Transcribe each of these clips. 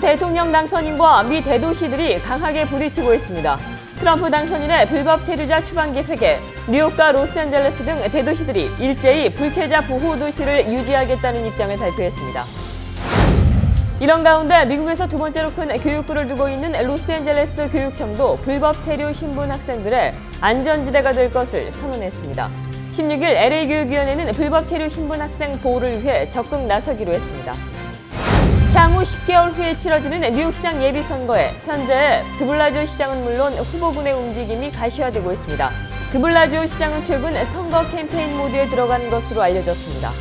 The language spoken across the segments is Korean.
대통령 당선인과 미 대도시들이 강하게 부딪히고 있습니다. 트럼프 당선인의 불법 체류자 추방 계획에 뉴욕과 로스앤젤레스 등 대도시들이 일제히 불체자 보호 도시를 유지하겠다는 입장을 발표했습니다. 이런 가운데 미국에서 두 번째로 큰 교육부를 두고 있는 로스앤젤레스 교육청도 불법 체류 신분 학생들의 안전지대가 될 것을 선언했습니다. 16일 LA 교육위원회는 불법 체류 신분 학생 보호를 위해 적극 나서기로 했습니다. 향후 10개월 후에 치러지는 뉴욕시장 예비선거에 현재 드블라지오 시장은 물론 후보군의 움직임이 가시화되고 있습니다. 드블라지오 시장은 최근 선거 캠페인 모드에 들어간 것으로 알려졌습니다.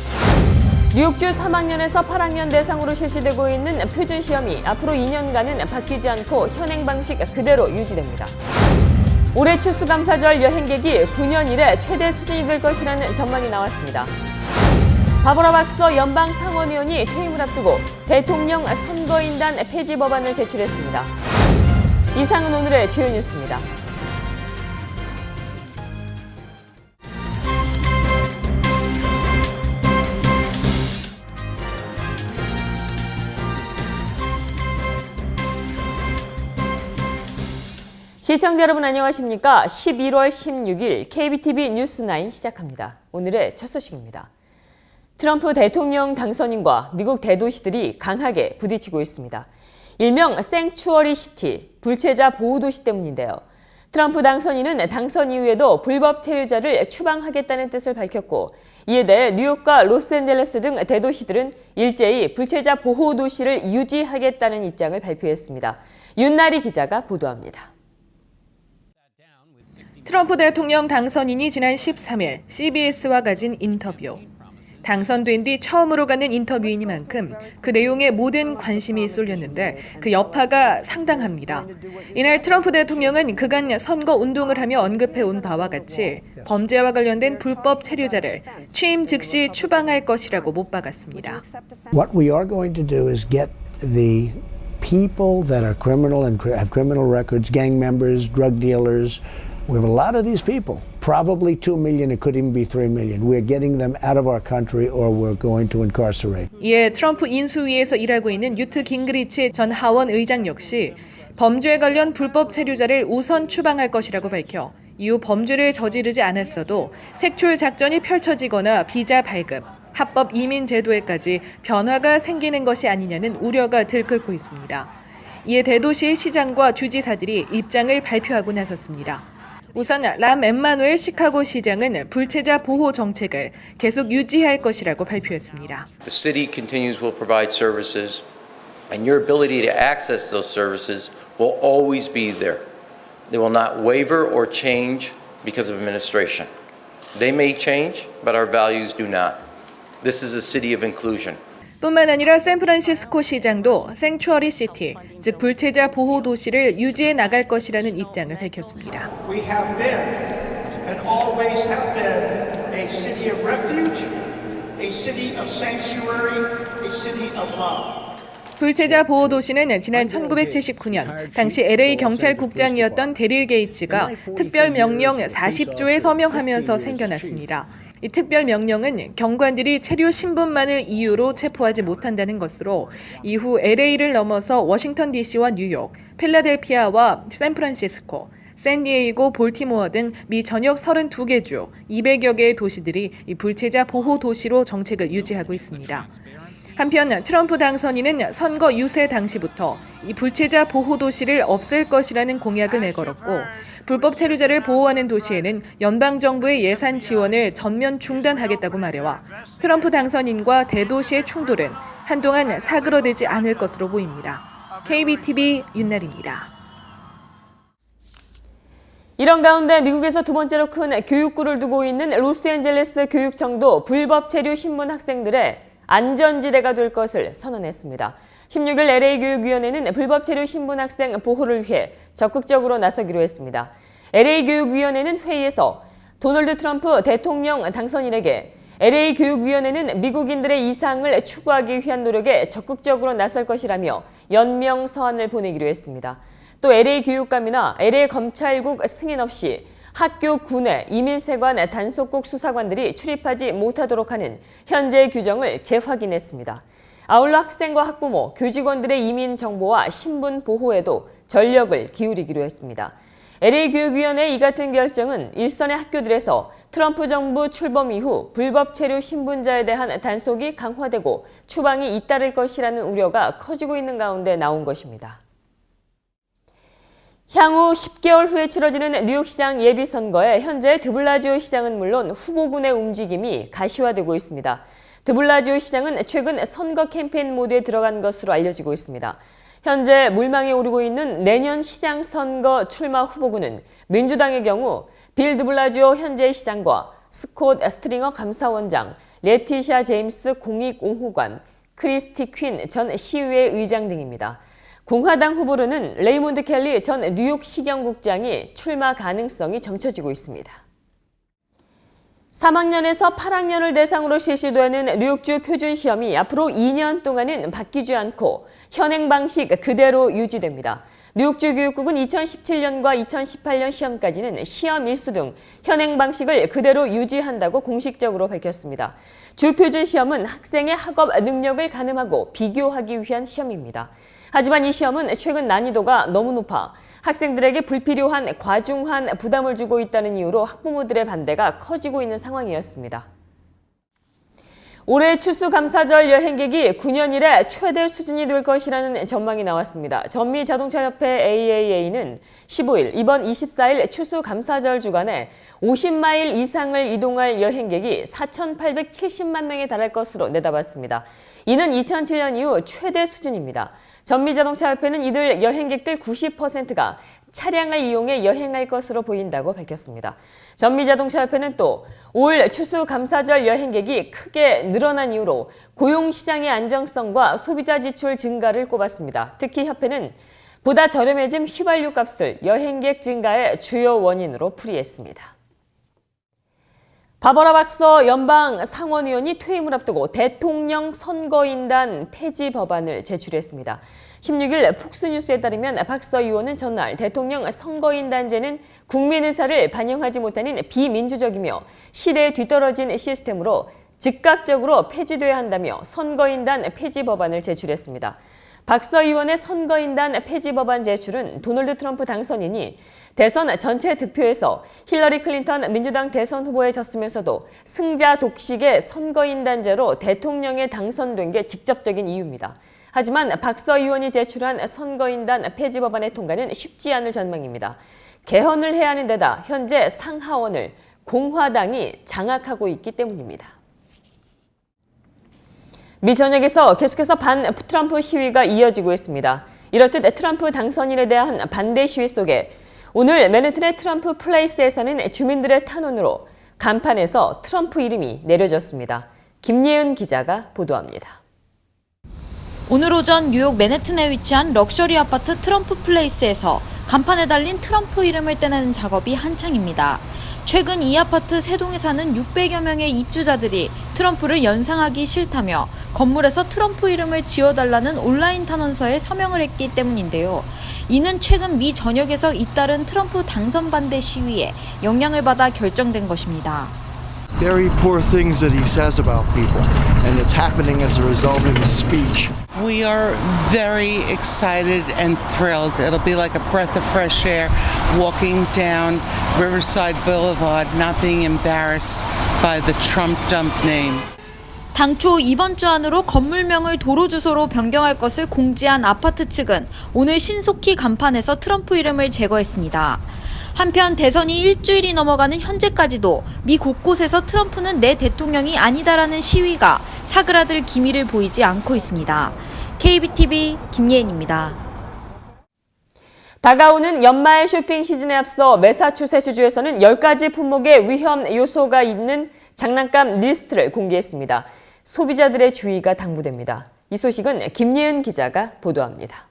뉴욕주 3학년에서 8학년 대상으로 실시되고 있는 표준시험이 앞으로 2년간은 바뀌지 않고 현행 방식 그대로 유지됩니다. 올해 추수감사절 여행객이 9년 이래 최대 수준이 될 것이라는 전망이 나왔습니다. 바버라 박서 연방 상원의원이 퇴임을 앞두고 대통령 선거인단 폐지 법안을 제출했습니다. 이상은 오늘의 주요 뉴스입니다. 시청자 여러분 안녕하십니까? 11월 16일 KBTV 뉴스9 시작합니다. 오늘의 첫 소식입니다. 트럼프 대통령 당선인과 미국 대도시들이 강하게 부딪히고 있습니다. 일명 생추어리 시티, 불체자 보호도시 때문인데요. 트럼프 당선인은 당선 이후에도 불법 체류자를 추방하겠다는 뜻을 밝혔고 이에 대해 뉴욕과 로스앤젤레스 등 대도시들은 일제히 불체자 보호도시를 유지하겠다는 입장을 발표했습니다. 윤나리 기자가 보도합니다. 트럼프 대통령 당선인이 지난 13일 CBS와 가진 인터뷰. 당선된 뒤 처음으로 갖는 인터뷰이니만큼 그 내용에 모든 관심이 쏠렸는데 그 여파가 상당합니다. 이날 트럼프 대통령은 그간 선거 운동을 하며 언급해온 바와 같이 범죄와 관련된 불법 체류자를 취임 즉시 추방할 것이라고 못 박았습니다. What we are going to do is get the people that are criminal and have criminal records, gang members, drug dealers. We have a lot of these people, probably 2 million, it could even be 3 million. We're getting them out of our country or we're going to incarcerate. 이에 트럼프 인수위에서 일하고 있는 뉴트 깅그리치 전 하원 의장 역시 범죄에 관련 불법 체류자를 우선 추방할 것이라고 밝혀 이후 범죄를 저지르지 않았어도 색출 작전이 펼쳐지거나 비자 발급, 합법 이민 제도에까지 변화가 생기는 것이 아니냐는 우려가 들끓고 있습니다. 이에 대도시의 시장과 주지사들이 입장을 발표하고 나섰습니다. 우선 람 엠마누엘 시카고 시장은 불체자 보호 정책을 계속 유지할 것이라고 발표했습니다. The city continues will provide services and your ability to access those services will always be there. They will not waver or change because of administration. They may change, but our values do not. This is a city of inclusion. 뿐만 아니라 샌프란시스코 시장도 생추어리 시티, 즉 불체자 보호 도시를 유지해 나갈 것이라는 입장을 밝혔습니다. We have been and always have been a city of refuge, a city of sanctuary, a city of love. 불체자 보호 도시는 지난 1979년 당시 LA 경찰국장이었던 데릴 게이츠가 특별 명령 40조에 서명하면서 생겨났습니다. 이 특별 명령은 경관들이 체류 신분만을 이유로 체포하지 못한다는 것으로 이후 LA를 넘어서 워싱턴 DC와 뉴욕, 필라델피아와 샌프란시스코, 샌디에이고, 볼티모어 등 미 전역 32개 주, 200여 개의 도시들이 이 불체자 보호 도시로 정책을 유지하고 있습니다. 한편 트럼프 당선인은 선거 유세 당시부터 이 불체자 보호 도시를 없앨 것이라는 공약을 내걸었고 불법 체류자를 보호하는 도시에는 연방정부의 예산 지원을 전면 중단하겠다고 말해와 트럼프 당선인과 대도시의 충돌은 한동안 사그러들지 않을 것으로 보입니다. KBTV 윤나리입니다. 이런 가운데 미국에서 두 번째로 큰 교육부를 두고 있는 로스앤젤레스 교육청도 불법 체류 신분 학생들의 안전지대가 될 것을 선언했습니다. 16일 LA 교육위원회는 불법 체류 신분 학생 보호를 위해 적극적으로 나서기로 했습니다. LA 교육위원회는 회의에서 도널드 트럼프 대통령 당선인에게 LA 교육위원회는 미국인들의 이상을 추구하기 위한 노력에 적극적으로 나설 것이라며 연명 서한을 보내기로 했습니다. 또 LA 교육감이나 LA 검찰국 승인 없이 학교, 군내, 이민세관, 단속국 수사관들이 출입하지 못하도록 하는 현재의 규정을 재확인했습니다. 아울러 학생과 학부모, 교직원들의 이민 정보와 신분 보호에도 전력을 기울이기로 했습니다. LA 교육위원회의 이 같은 결정은 일선의 학교들에서 트럼프 정부 출범 이후 불법 체류 신분자에 대한 단속이 강화되고 추방이 잇따를 것이라는 우려가 커지고 있는 가운데 나온 것입니다. 향후 10개월 후에 치러지는 뉴욕시장 예비선거에 현재 드블라지오 시장은 물론 후보군의 움직임이 가시화되고 있습니다. 드블라지오 시장은 최근 선거 캠페인 모드에 들어간 것으로 알려지고 있습니다. 현재 물망에 오르고 있는 내년 시장 선거 출마 후보군은 민주당의 경우 빌 드블라지오 현재 시장과 스콧 스트링어 감사원장, 레티샤 제임스 공익옹호관, 크리스티 퀸 전 시의회 의장 등입니다. 공화당 후보로는 레이몬드 켈리 전 뉴욕 시경국장이 출마 가능성이 점쳐지고 있습니다. 3학년에서 8학년을 대상으로 실시되는 뉴욕주 표준시험이 앞으로 2년 동안은 바뀌지 않고 현행 방식 그대로 유지됩니다. 뉴욕주 교육국은 2017년과 2018년 시험까지는 시험 일수 등 현행 방식을 그대로 유지한다고 공식적으로 밝혔습니다. 주 표준시험은 학생의 학업 능력을 가늠하고 비교하기 위한 시험입니다. 하지만 이 시험은 최근 난이도가 너무 높아 학생들에게 불필요한 과중한 부담을 주고 있다는 이유로 학부모들의 반대가 커지고 있는 상황이었습니다. 올해 추수감사절 여행객이 9년 이래 최대 수준이 될 것이라는 전망이 나왔습니다. 전미자동차협회 AAA는 15일, 이번 24일 추수감사절 주간에 50마일 이상을 이동할 여행객이 4,870만 명에 달할 것으로 내다봤습니다. 이는 2007년 이후 최대 수준입니다. 전미자동차협회는 이들 여행객들 90%가 차량을 이용해 여행할 것으로 보인다고 밝혔습니다. 전미자동차협회는 또 올 추수감사절 여행객이 크게 늘어난 이유로 고용시장의 안정성과 소비자 지출 증가를 꼽았습니다. 특히 협회는 보다 저렴해진 휘발유 값을 여행객 증가의 주요 원인으로 풀이했습니다. 바버라 박서 연방 상원의원이 퇴임을 앞두고 대통령 선거인단 폐지 법안을 제출했습니다. 16일 폭스뉴스에 따르면 박서 의원은 전날 대통령 선거인단제는 국민 의사를 반영하지 못하는 비민주적이며 시대에 뒤떨어진 시스템으로 즉각적으로 폐지돼야 한다며 선거인단 폐지 법안을 제출했습니다. 박서 의원의 선거인단 폐지 법안 제출은 도널드 트럼프 당선인이 대선 전체 득표에서 힐러리 클린턴 민주당 대선 후보에 졌으면서도 승자 독식의 선거인단제로 대통령에 당선된 게 직접적인 이유입니다. 하지만 박서 의원이 제출한 선거인단 폐지 법안의 통과는 쉽지 않을 전망입니다. 개헌을 해야 하는 데다 현재 상하원을 공화당이 장악하고 있기 때문입니다. 미 전역에서 계속해서 반-트럼프 시위가 이어지고 있습니다. 이렇듯 트럼프 당선인에 대한 반대 시위 속에 오늘 맨해튼의 트럼프 플레이스에서는 주민들의 탄원으로 간판에서 트럼프 이름이 내려졌습니다. 김예은 기자가 보도합니다. 오늘 오전 뉴욕 맨해튼에 위치한 럭셔리 아파트 트럼프 플레이스에서 간판에 달린 트럼프 이름을 떼내는 작업이 한창입니다. 최근 이 아파트 세 동에 사는 600여 명의 입주자들이 트럼프를 연상하기 싫다며 건물에서 트럼프 이름을 지어달라는 온라인 탄원서에 서명을 했기 때문인데요. 이는 최근 미 전역에서 잇따른 트럼프 당선 반대 시위에 영향을 받아 결정된 것입니다. Very poor things that he says about people, and it's happening as a result of his speech. We are very excited and thrilled. It'll be like a breath of fresh air walking down Riverside Boulevard, not being embarrassed by the Trump dump name. 당초 이번 주 안으로 건물명을 도로 주소로 변경할 것을 공지한 아파트 측은 오늘 신속히 간판에서 트럼프 이름을 제거했습니다. 한편 대선이 일주일이 넘어가는 현재까지도 미 곳곳에서 트럼프는 내 대통령이 아니다라는 시위가 사그라들 기미를 보이지 않고 있습니다. KBTV 김예은입니다. 다가오는 연말 쇼핑 시즌에 앞서 매사추세츠주에서는 10가지 품목의 위험 요소가 있는 장난감 리스트를 공개했습니다. 소비자들의 주의가 당부됩니다. 이 소식은 김예은 기자가 보도합니다.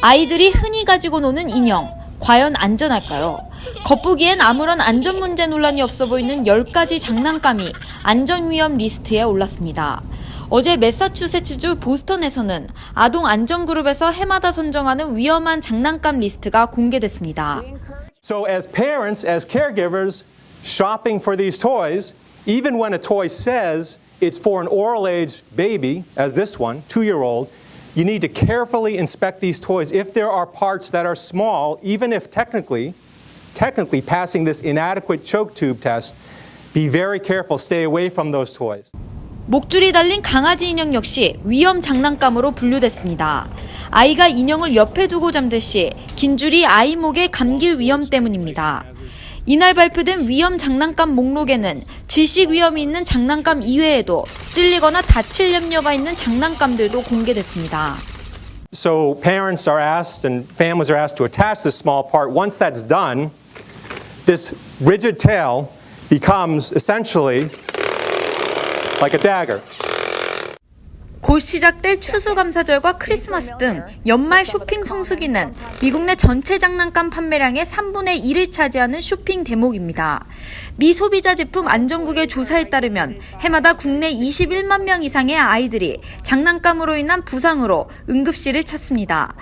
아이들이 흔히 가지고 노는 인형, 과연 안전할까요? 겉보기엔 아무런 안전 문제 논란이 없어 보이는 10가지 장난감이 안전위험 리스트에 올랐습니다. 어제 매사추세츠주 보스턴에서는 아동 안전그룹에서 해마다 선정하는 위험한 장난감 리스트가 공개됐습니다. So as parents, as caregivers, shopping for these toys, even when a toy says it's for an oral age baby, as this one, 2-year-old, you need to carefully inspect these toys. If there are parts that are small, even if technically passing this inadequate choke tube test, be very careful, stay away from those toys. 목줄이 달린 강아지 인형 역시 위험 장난감으로 분류됐습니다. 아이가 인형을 옆에 두고 잠들 시 긴 줄이 아이 목에 감길 위험 때문입니다. 이날 발표된 위험 장난감 목록에는 질식 위험이 있는 장난감 이외에도 찔리거나 다칠 염려가 있는 장난감들도 공개됐습니다. So parents are asked and families are asked to attach this small part. Once that's done, this rigid tail becomes essentially like a dagger. 곧 시작될 추수감사절과 크리스마스 등 연말 쇼핑 성수기는 미국 내 전체 장난감 판매량의 3분의 1을 차지하는 쇼핑 대목입니다. 미 소비자 제품 안전국의 조사에 따르면 해마다 국내 21만 명 이상의 아이들이 장난감으로 인한 부상으로 응급실을 찾습니다.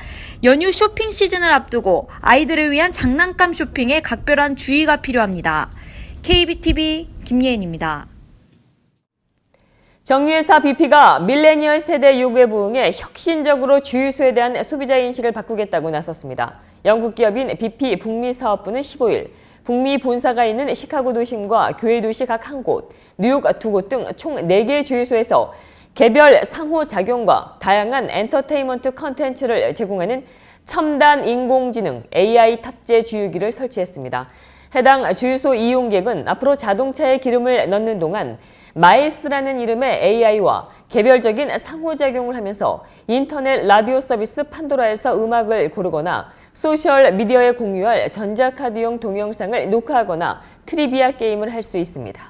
연휴 쇼핑 시즌을 앞두고 아이들을 위한 장난감 쇼핑에 각별한 주의가 필요합니다. KBTV 김예은입니다. 정유회사 BP가 밀레니얼 세대 요구에 부응해 혁신적으로 주유소에 대한 소비자 인식을 바꾸겠다고 나섰습니다. 영국 기업인 BP 북미 사업부는 15일 북미 본사가 있는 시카고 도심과 교외 도시 각 한 곳, 뉴욕 2곳 등 총 4개 주유소에서 개별 상호작용과 다양한 엔터테인먼트 컨텐츠를 제공하는 첨단 인공지능 AI 탑재 주유기를 설치했습니다. 해당 주유소 이용객은 앞으로 자동차에 기름을 넣는 동안 마일스라는 이름의 AI와 개별적인 상호작용을 하면서 인터넷 라디오 서비스 판도라에서 음악을 고르거나 소셜 미디어에 공유할 전자카드용 동영상을 녹화하거나 트리비아 게임을 할 수 있습니다.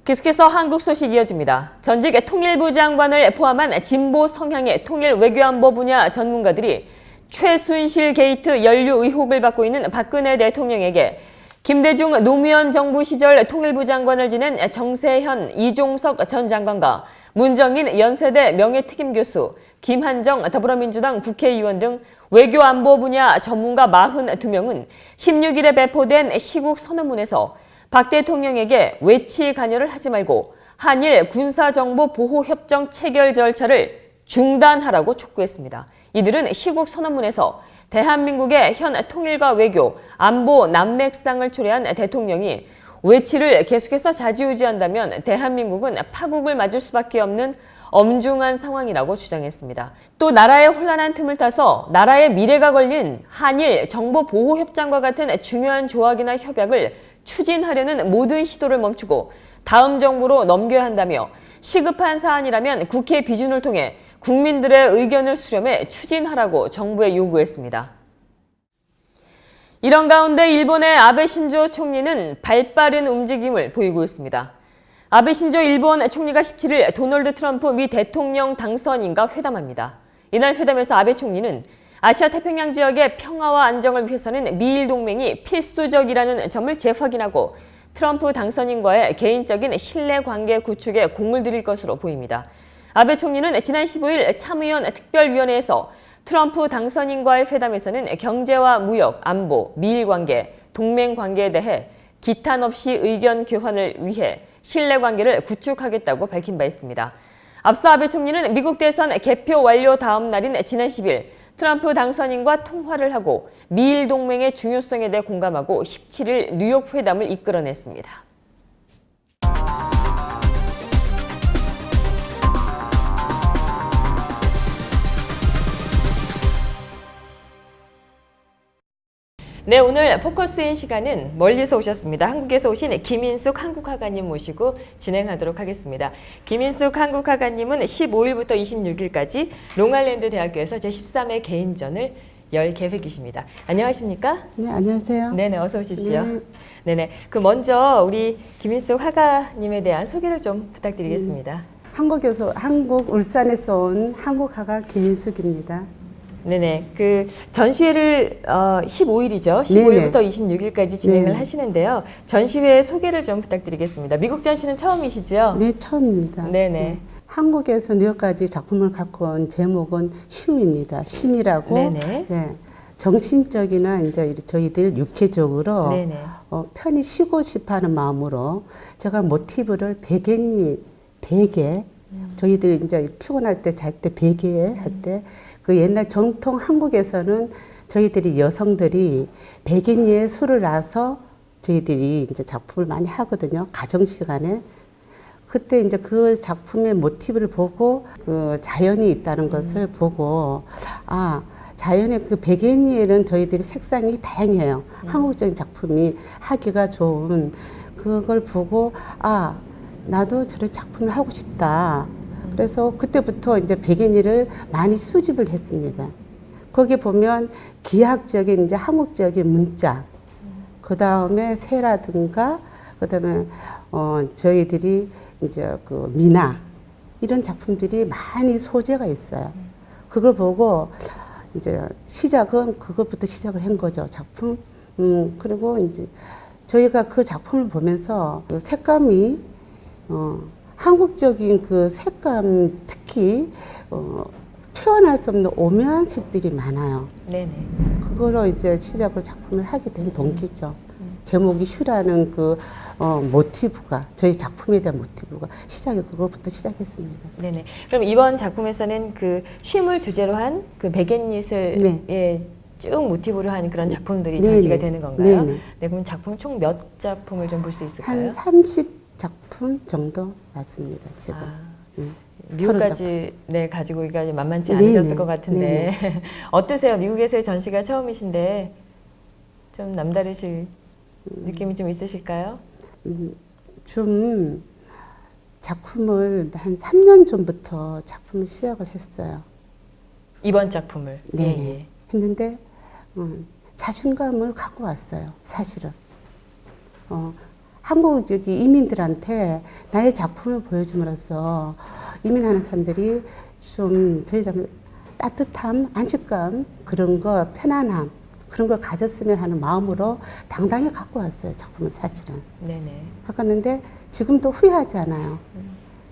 계속해서 한국 소식 이어집니다. 전직 통일부 장관을 포함한 진보 성향의 통일 외교안보 분야 전문가들이 최순실 게이트 연루 의혹을 받고 있는 박근혜 대통령에게 김대중 노무현 정부 시절 통일부 장관을 지낸 정세현, 이종석 전 장관과 문정인 연세대 명예특임 교수, 김한정 더불어민주당 국회의원 등 외교안보 분야 전문가 42명은 16일에 배포된 시국 선언문에서 박 대통령에게 외치 관여를 하지 말고 한일 군사정보보호협정 체결 절차를 중단하라고 촉구했습니다. 이들은 시국 선언문에서 대한민국의 현 통일과 외교, 안보 난맥상을 초래한 대통령이 외치를 계속해서 좌지우지한다면 대한민국은 파국을 맞을 수밖에 없는 엄중한 상황이라고 주장했습니다. 또 나라의 혼란한 틈을 타서 나라의 미래가 걸린 한일 정보보호협정과 같은 중요한 조약이나 협약을 추진하려는 모든 시도를 멈추고 다음 정부로 넘겨야 한다며 시급한 사안이라면 국회 비준을 통해 국민들의 의견을 수렴해 추진하라고 정부에 요구했습니다. 이런 가운데 일본의 아베 신조 총리는 발빠른 움직임을 보이고 있습니다. 아베 신조 일본 총리가 17일 도널드 트럼프 미 대통령 당선인과 회담합니다. 이날 회담에서 아베 총리는 아시아 태평양 지역의 평화와 안정을 위해서는 미일 동맹이 필수적이라는 점을 재확인하고 트럼프 당선인과의 개인적인 신뢰관계 구축에 공을 들일 것으로 보입니다. 아베 총리는 지난 15일 참의원 특별위원회에서 트럼프 당선인과의 회담에서는 경제와 무역, 안보, 미일 관계, 동맹 관계에 대해 기탄 없이 의견 교환을 위해 신뢰관계를 구축하겠다고 밝힌 바 있습니다. 앞서 아베 총리는 미국 대선 개표 완료 다음 날인 지난 10일 트럼프 당선인과 통화를 하고 미일 동맹의 중요성에 대해 공감하고 17일 뉴욕 회담을 이끌어냈습니다. 네, 오늘 포커스인 시간은 멀리서 오셨습니다. 한국에서 오신 김인숙 한국화가님 모시고 진행하도록 하겠습니다. 김인숙 한국화가님은 15일부터 26일까지 롱아일랜드 대학교에서 제13회 개인전을 열 계획이십니다. 안녕하십니까? 네, 안녕하세요. 네네, 어서 오십시오. 네. 네네. 그 먼저 우리 김인숙 화가님에 대한 소개를 좀 부탁드리겠습니다. 한국 울산에서 온 한국화가 김인숙입니다. 네네. 그 전시회를 15일이죠. 15일부터 26일까지 진행을 네네. 하시는데요. 전시회 소개를 좀 부탁드리겠습니다. 미국 전시는 처음이시죠? 네, 처음입니다. 네네. 한국에서 뉴욕까지 작품을 갖고 온 제목은 휴입니다. 심이라고. 네네. 네. 정신적이나 이제 저희들 육체적으로 네네. 편히 쉬고 싶어하는 마음으로 제가 모티브를 베개 저희들 이제 피곤할 때 잘 때 베개 할 때 그 옛날 정통 한국에서는 저희들이 여성들이 베갯니에 술을 놔서 저희들이 이제 작품을 많이 하거든요. 가정 시간에. 그때 이제 그 작품의 모티브를 보고 그 자연이 있다는 것을 보고 자연의 그 베갯니에는 저희들이 색상이 다양해요. 한국적인 작품이 하기가 좋은 그걸 보고 나도 저런 작품을 하고 싶다. 그래서 그때부터 이제 베갯니를 많이 수집을 했습니다. 거기 보면 기하학적인 이제 한국적인 문자, 그 다음에 새라든가, 그 다음에 저희들이 이제 그 미나 이런 작품들이 많이 소재가 있어요. 그걸 보고 이제 시작은 그것부터 시작을 한 거죠, 작품. 그리고 이제 저희가 그 작품을 보면서 그 색감이 한국적인 그 색감 특히 표현할 수 없는 오묘한 색들이 많아요. 네네. 그거로 이제 시작을 작품을 하게 된 동기죠. 제목이 휴라는 그 모티브가 저희 작품에 대한 모티브가 시작이 그거부터 시작했습니다. 네네. 그럼 이번 작품에서는 그 쉼을 주제로 한 그 베갯닛을 네. 쭉 모티브로 한 그런 작품들이 네네. 전시가 되는 건가요? 네네. 네, 그럼 작품 총 몇 작품을 좀 볼 수 있을까요? 한 30작품 정도 맞습니다, 지금. 미국까지 가지고 만만치 네네. 않으셨을 것 같은데 어떠세요? 미국에서의 전시가 처음이신데 좀 남다르실 느낌이 좀 있으실까요? 좀 작품을 한 3년 전부터 작품을 시작을 했어요. 이번 작품을. 네. 예. 했는데 자신감을 갖고 왔어요, 사실은. 한국 여기 이민들한테 나의 작품을 보여줌으로써 이민하는 사람들이 좀 저희 작품 따뜻함, 안식감 그런 거, 편안함 그런 걸 가졌으면 하는 마음으로 당당히 갖고 왔어요, 작품을 사실은. 네네. 바꿨는데 지금도 후회하지 않아요.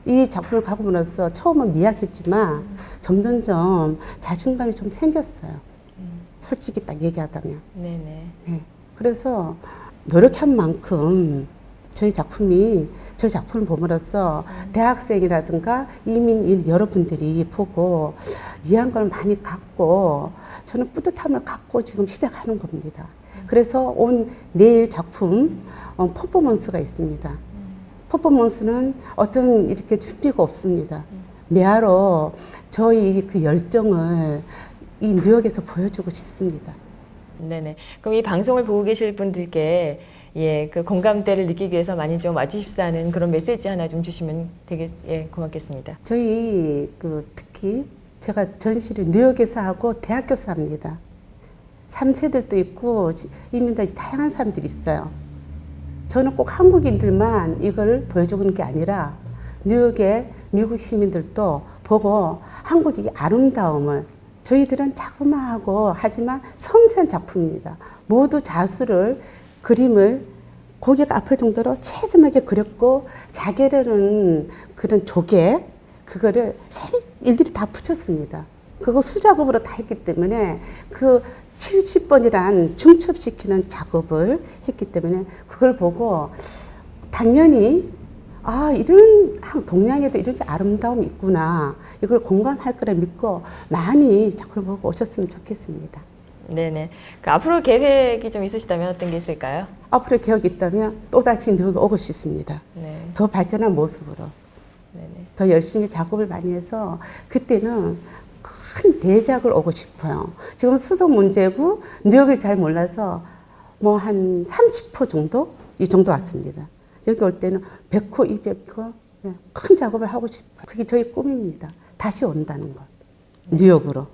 이 작품을 갖고 오면서 처음은 미약했지만 점점점 자신감이 좀 생겼어요. 솔직히 딱 얘기하자면. 네네. 네. 그래서 노력한 만큼 저희 작품을 봄으로써 대학생이라든가 이민 여러분들이 보고 이해한 걸 많이 갖고 저는 뿌듯함을 갖고 지금 시작하는 겁니다. 그래서 내일 작품 퍼포먼스가 있습니다. 퍼포먼스는 어떤 이렇게 준비가 없습니다. 메아로 저희 그 열정을 이 뉴욕에서 보여주고 싶습니다. 네네. 그럼 이 방송을 보고 계실 분들께 그 공감대를 느끼기 위해서 많이 좀 와주십사 하는 그런 메시지 하나 좀 주시면 되게 고맙겠습니다. 저희 특히 제가 전시를 뉴욕에서 하고 대학교에서 합니다. 3세들도 있고 이민들 다양한 사람들이 있어요. 저는 꼭 한국인들만 이걸 보여주는 게 아니라 뉴욕의 미국 시민들도 보고 한국의 아름다움을 저희들은 자그마하고 하지만 섬세한 작품입니다. 모두 그림을 고개가 아플 정도로 세심하게 그렸고 자개라는 그런 조개 그거를 일일이 다 붙였습니다. 그거 수작업으로 다 했기 때문에 그 70번이란 중첩시키는 작업을 했기 때문에 그걸 보고 당연히 이런 동양에도 이렇게 아름다움이 있구나 이걸 공감할 거라 믿고 많이 작품을 보고 오셨으면 좋겠습니다. 네네. 앞으로 계획이 좀 있으시다면 어떤 게 있을까요? 앞으로 계획이 있다면 또다시 뉴욕에 오고 싶습니다. 네. 더 발전한 모습으로 네네. 더 열심히 작업을 많이 해서 그때는 큰 대작을 오고 싶어요. 지금 수도 문제고 뉴욕을 잘 몰라서 뭐 한 30호 정도? 이 정도 왔습니다. 여기 올 때는 100호, 200호 큰 작업을 하고 싶어요. 그게 저희 꿈입니다. 다시 온다는 것. 뉴욕으로.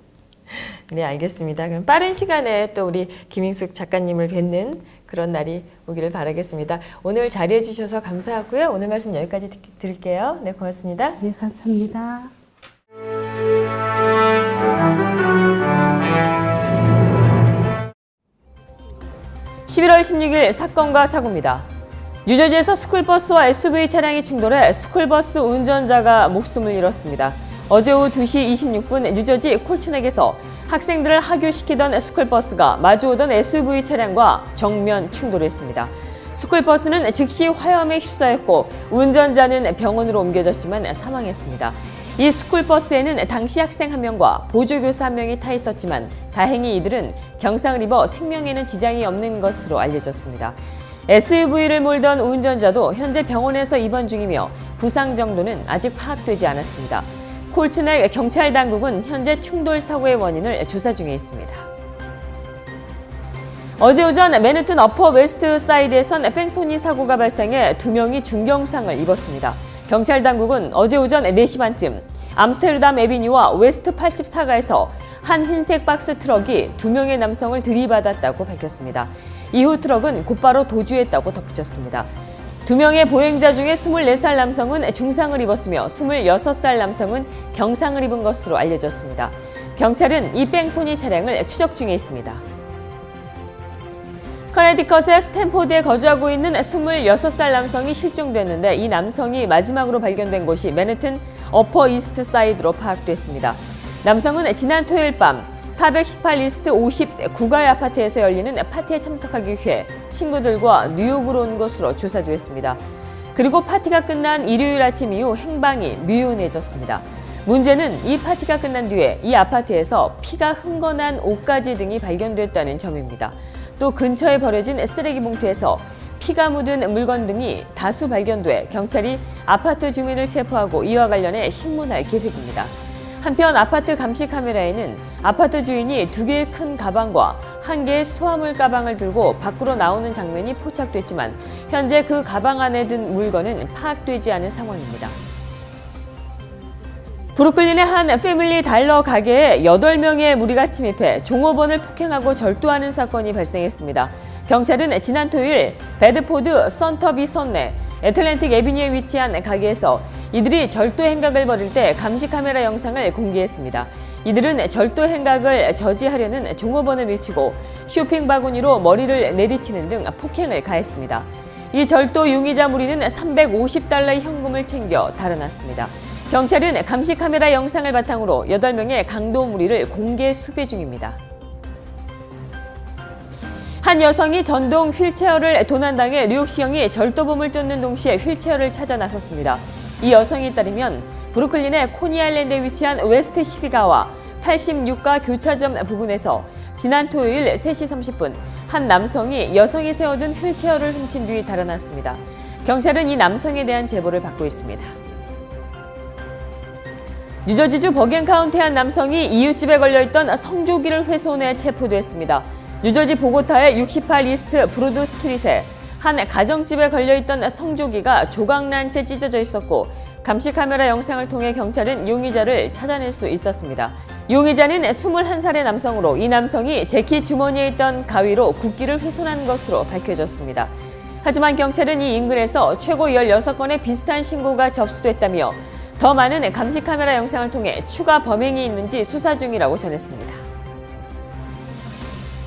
네, 알겠습니다. 그럼 빠른 시간에 또 우리 김인숙 작가님을 뵙는 그런 날이 오기를 바라겠습니다. 오늘 자리해 주셔서 감사하고요. 오늘 말씀 여기까지 드릴게요. 네, 고맙습니다. 네, 감사합니다. (11월 16일) 사건과 사고입니다. 뉴저지에서 스쿨버스와 SUV 차량이 충돌해 스쿨버스 운전자가 목숨을 잃었습니다. 어제 오후 2시 26분 뉴저지 콜츠넥에서 학생들을 하교시키던 스쿨버스가 마주오던 SUV 차량과 정면 충돌했습니다. 스쿨버스는 즉시 화염에 휩싸였고 운전자는 병원으로 옮겨졌지만 사망했습니다. 이 스쿨버스에는 당시 학생 1명과 보조교사 1명이 타 있었지만 다행히 이들은 경상을 입어 생명에는 지장이 없는 것으로 알려졌습니다. SUV를 몰던 운전자도 현재 병원에서 입원 중이며 부상 정도는 아직 파악되지 않았습니다. 콜츠넥 경찰 당국은 현재 충돌 사고의 원인을 조사 중에 있습니다. 어제 오전 맨해튼 어퍼 웨스트 사이드에선 뺑소니 사고가 발생해 2명이 중경상을 입었습니다. 경찰 당국은 어제 오전 4시 반쯤 암스테르담 에비뉴와 웨스트 84가에서 한 흰색 박스 트럭이 2명의 남성을 들이받았다고 밝혔습니다. 이후 트럭은 곧바로 도주했다고 덧붙였습니다. 2명의 보행자 중에 24살 남성은 중상을 입었으며 26살 남성은 경상을 입은 것으로 알려졌습니다. 경찰은 이 뺑소니 차량을 추적 중에 있습니다. 커네티컷의 스탠포드에 거주하고 있는 26살 남성이 실종됐는데 이 남성이 마지막으로 발견된 곳이 맨해튼 어퍼 이스트 사이드로 파악됐습니다. 남성은 지난 토요일 밤 418 이스트 59가의 아파트에서 열리는 파티에 참석하기 위해 친구들과 뉴욕으로 온 것으로 조사됐습니다. 그리고 파티가 끝난 일요일 아침 이후 행방이 묘연해졌습니다. 문제는 이 파티가 끝난 뒤에 이 아파트에서 피가 흥건한 옷가지 등이 발견됐다는 점입니다. 또 근처에 버려진 쓰레기 봉투에서 피가 묻은 물건 등이 다수 발견돼 경찰이 아파트 주민을 체포하고 이와 관련해 신문할 계획입니다. 한편 아파트 감시 카메라에는 아파트 주인이 2개의 큰 가방과 1개의 수화물 가방을 들고 밖으로 나오는 장면이 포착됐지만 현재 그 가방 안에 든 물건은 파악되지 않은 상황입니다. 브루클린의 한 패밀리 달러 가게에 8명의 무리가 침입해 종업원을 폭행하고 절도하는 사건이 발생했습니다. 경찰은 지난 토요일 베드포드 선터비 선내 애틀랜틱 애비뉴에 위치한 가게에서 이들이 절도 행각을 벌일 때 감시 카메라 영상을 공개했습니다. 이들은 절도 행각을 저지하려는 종업원을 밀치고 쇼핑 바구니로 머리를 내리치는 등 폭행을 가했습니다. 이 절도 용의자 무리는 $350의 현금을 챙겨 달아났습니다. 경찰은 감시 카메라 영상을 바탕으로 8명의 강도 무리를 공개 수배 중입니다. 한 여성이 전동 휠체어를 도난당해 뉴욕시경이 절도범을 쫓는 동시에 휠체어를 찾아 나섰습니다. 이 여성에 따르면 브루클린의 코니아일랜드에 위치한 웨스트 12가와 86가 교차점 부근에서 지난 토요일 3시 30분 한 남성이 여성이 세워둔 휠체어를 훔친 뒤 달아났습니다. 경찰은 이 남성에 대한 제보를 받고 있습니다. 뉴저지주 버겐 카운티의 한 남성이 이웃집에 걸려있던 성조기를 훼손해 체포됐습니다. 뉴저지 보고타의 68 이스트 브루드 스트릿에 한 가정집에 걸려있던 성조기가 조각난 채 찢어져 있었고 감시 카메라 영상을 통해 경찰은 용의자를 찾아낼 수 있었습니다. 용의자는 21살의 남성으로 이 남성이 재킷 주머니에 있던 가위로 국기를 훼손한 것으로 밝혀졌습니다. 하지만 경찰은 이 인근에서 최고 16건의 비슷한 신고가 접수됐다며 더 많은 감시 카메라 영상을 통해 추가 범행이 있는지 수사 중이라고 전했습니다.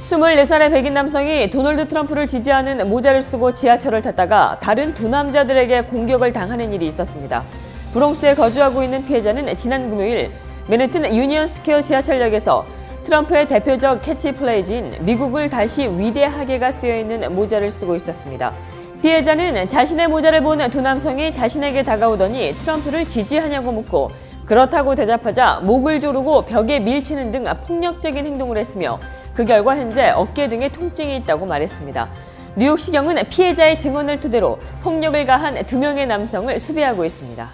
24살의 백인 남성이 도널드 트럼프를 지지하는 모자를 쓰고 지하철을 탔다가 다른 2 남자들에게 공격을 당하는 일이 있었습니다. 브롱스에 거주하고 있는 피해자는 지난 금요일 맨해튼 유니언 스퀘어 지하철역에서 트럼프의 대표적 캐치플레이즈인 미국을 다시 위대하게가 쓰여있는 모자를 쓰고 있었습니다. 피해자는 자신의 모자를 본 2 남성이 자신에게 다가오더니 트럼프를 지지하냐고 묻고 그렇다고 대답하자 목을 조르고 벽에 밀치는 등 폭력적인 행동을 했으며 그 결과 현재 어깨 등에 통증이 있다고 말했습니다. 뉴욕시경은 피해자의 증언을 토대로 폭력을 가한 2명의 남성을 수배하고 있습니다.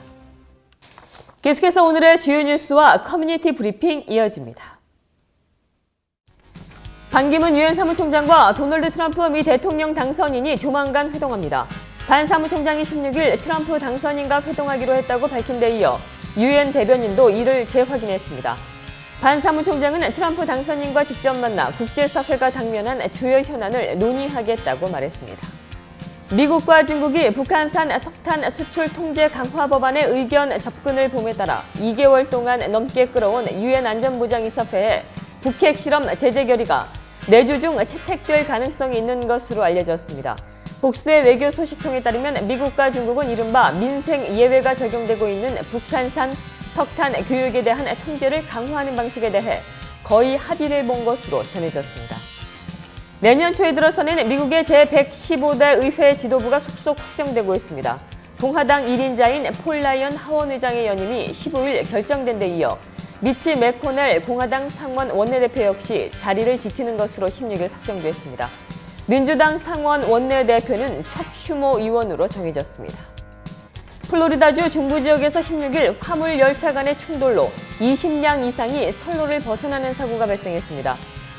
계속해서 오늘의 주요 뉴스와 커뮤니티 브리핑 이어집니다. 반기문 유엔 사무총장과 도널드 트럼프 미 대통령 당선인이 조만간 회동합니다. 반 사무총장이 16일 트럼프 당선인과 회동하기로 했다고 밝힌 데 이어 유엔 대변인도 이를 재확인했습니다. 반 사무총장은 트럼프 당선인과 직접 만나 국제사회가 당면한 주요 현안을 논의하겠다고 말했습니다. 미국과 중국이 북한산 석탄 수출 통제 강화 법안의 의견 접근을 봄에 따라 2개월 동안 넘게 끌어온 유엔 안전보장이사회의 북핵 실험 제재 결의가 내주 중 채택될 가능성이 있는 것으로 알려졌습니다. 복수의 외교 소식통에 따르면 미국과 중국은 이른바 민생 예외가 적용되고 있는 북한산 석탄 교육에 대한 통제를 강화하는 방식에 대해 거의 합의를 본 것으로 전해졌습니다. 내년 초에 들어서는 미국의 제115대 의회 지도부가 속속 확정되고 있습니다. 공화당 1인자인 폴 라이언 하원 의장의 연임이 15일 결정된 데 이어 미치 맥코넬 공화당 상원 원내대표 역시 자리를 지키는 것으로 16일 확정됐습니다. 민주당 상원 원내대표는 척 슈모 의원으로 정해졌습니다. 플로리다주 중부 지역에서 16일 화물 열차 간의 충돌로 20량 이상이 선로를 벗어나는 사고가 발생했습니다.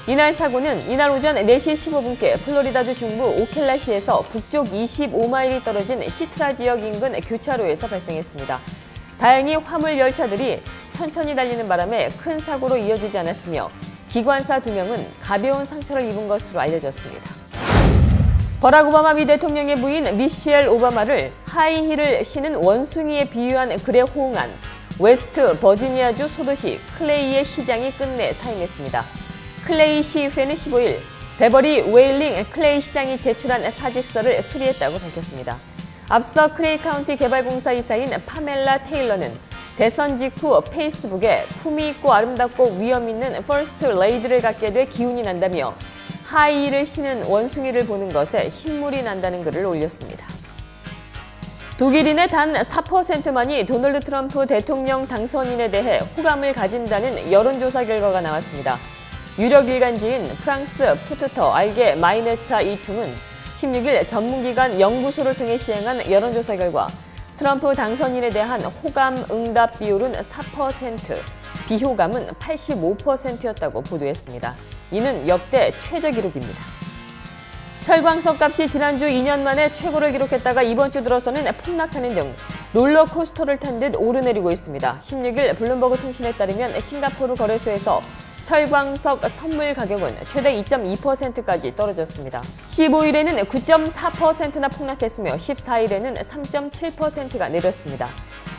이날 사고는 이날 오전 4시 15분께 플로리다주 중부 오켈라시에서 북쪽 25마일이 떨어진 히트라 지역 인근 교차로에서 발생했습니다. 다행히 화물 열차들이 천천히 달리는 바람에 큰 사고로 이어지지 않았으며 기관사 2명은 가벼운 상처를 입은 것으로 알려졌습니다. 버락 오바마 미 대통령의 부인 미셸 오바마를 하이힐을 신은 원숭이에 비유한 글에 호응한 웨스트 버지니아주 소도시 클레이의 시장이 끝내 사임했습니다. 클레이 시의회는 15일 베버리 웨일링 클레이 시장이 제출한 사직서를 수리했다고 밝혔습니다. 앞서 클레이 카운티 개발공사 이사인 파멜라 테일러는 대선 직후 페이스북에 품위 있고 아름답고 위험 있는 퍼스트 레이디를 갖게 돼 기운이 난다며 하이힐을 신은 원숭이를 보는 것에 신물이 난다는 글을 올렸습니다. 독일인의 단 4%만이 도널드 트럼프 대통령 당선인에 대해 호감을 가진다는 여론조사 결과가 나왔습니다. 유력 일간지인 프랑스 푸트터 알게 마이네차 이퉁은 16일 전문기관 연구소를 통해 시행한 여론조사 결과 트럼프 당선인에 대한 호감 응답 비율은 4%, 비호감은 85%였다고 보도했습니다. 이는 역대 최저 기록입니다. 철광석 값이 지난주 2년 만에 최고를 기록했다가 이번 주 들어서는 폭락하는 등 롤러코스터를 탄 듯 오르내리고 있습니다. 16일 블룸버그 통신에 따르면 싱가포르 거래소에서 철광석 선물 가격은 최대 2.2%까지 떨어졌습니다. 15일에는 9.4%나 폭락했으며 14일에는 3.7%가 내렸습니다.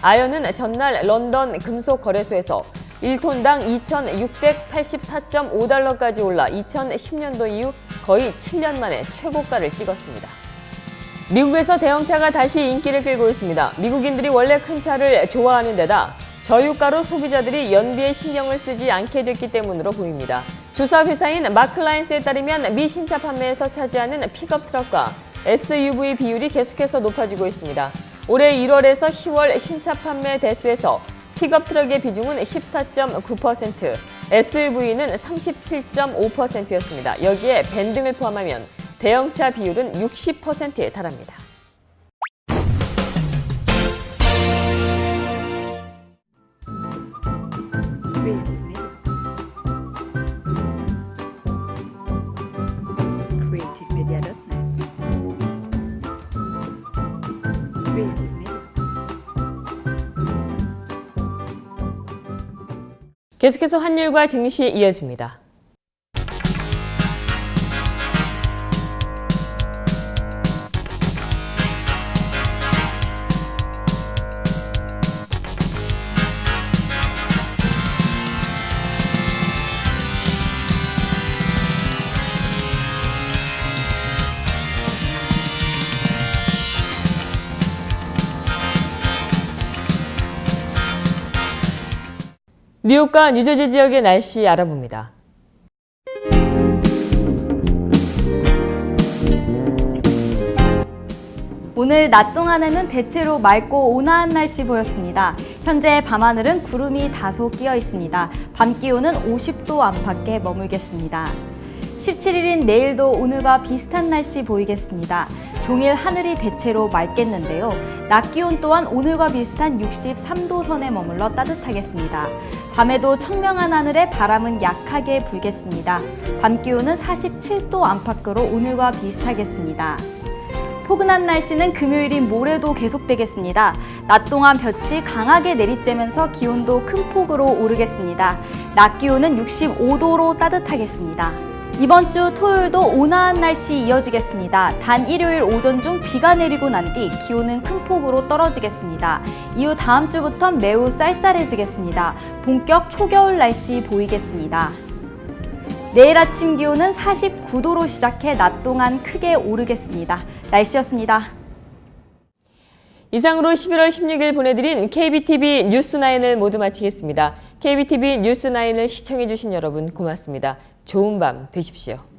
아연은 전날 런던 금속 거래소에서 1톤당 2,684.5달러까지 올라 2010년도 이후 거의 7년 만에 최고가를 찍었습니다. 미국에서 대형차가 다시 인기를 끌고 있습니다. 미국인들이 원래 큰 차를 좋아하는 데다 저유가로 소비자들이 연비에 신경을 쓰지 않게 됐기 때문으로 보입니다. 조사 회사인 마클라인스에 따르면 미 신차 판매에서 차지하는 픽업 트럭과 SUV 비율이 계속해서 높아지고 있습니다. 올해 1월에서 10월 신차 판매 대수에서 픽업 트럭의 비중은 14.9%, SUV는 37.5%였습니다. 여기에 밴 등을 포함하면 대형차 비율은 60%에 달합니다. 계속해서 환율과 증시 이어집니다. 뉴욕과 뉴저지 지역의 날씨 알아봅니다. 오늘 낮 동안에는 대체로 맑고 온화한 날씨 보였습니다. 현재 밤하늘은 구름이 다소 끼어 있습니다. 밤 기온은 50도 안팎에 머물겠습니다. 17일인 내일도 오늘과 비슷한 날씨 보이겠습니다. 종일 하늘이 대체로 맑겠는데요. 낮 기온 또한 오늘과 비슷한 63도 선에 머물러 따뜻하겠습니다. 밤에도 청명한 하늘에 바람은 약하게 불겠습니다. 밤 기온은 47도 안팎으로 오늘과 비슷하겠습니다. 포근한 날씨는 금요일인 모레도 계속되겠습니다. 낮 동안 볕이 강하게 내리쬐면서 기온도 큰 폭으로 오르겠습니다. 낮 기온은 65도로 따뜻하겠습니다. 이번 주 토요일도 온화한 날씨 이어지겠습니다. 단 일요일 오전 중 비가 내리고 난 뒤 기온은 큰 폭으로 떨어지겠습니다. 이후 다음 주부터는 매우 쌀쌀해지겠습니다. 본격 초겨울 날씨 보이겠습니다. 내일 아침 기온은 49도로 시작해 낮 동안 크게 오르겠습니다. 날씨였습니다. 이상으로 11월 16일 보내드린 KBTV 뉴스9을 모두 마치겠습니다. KBTV 뉴스9을 시청해주신 여러분 고맙습니다. 좋은 밤 되십시오.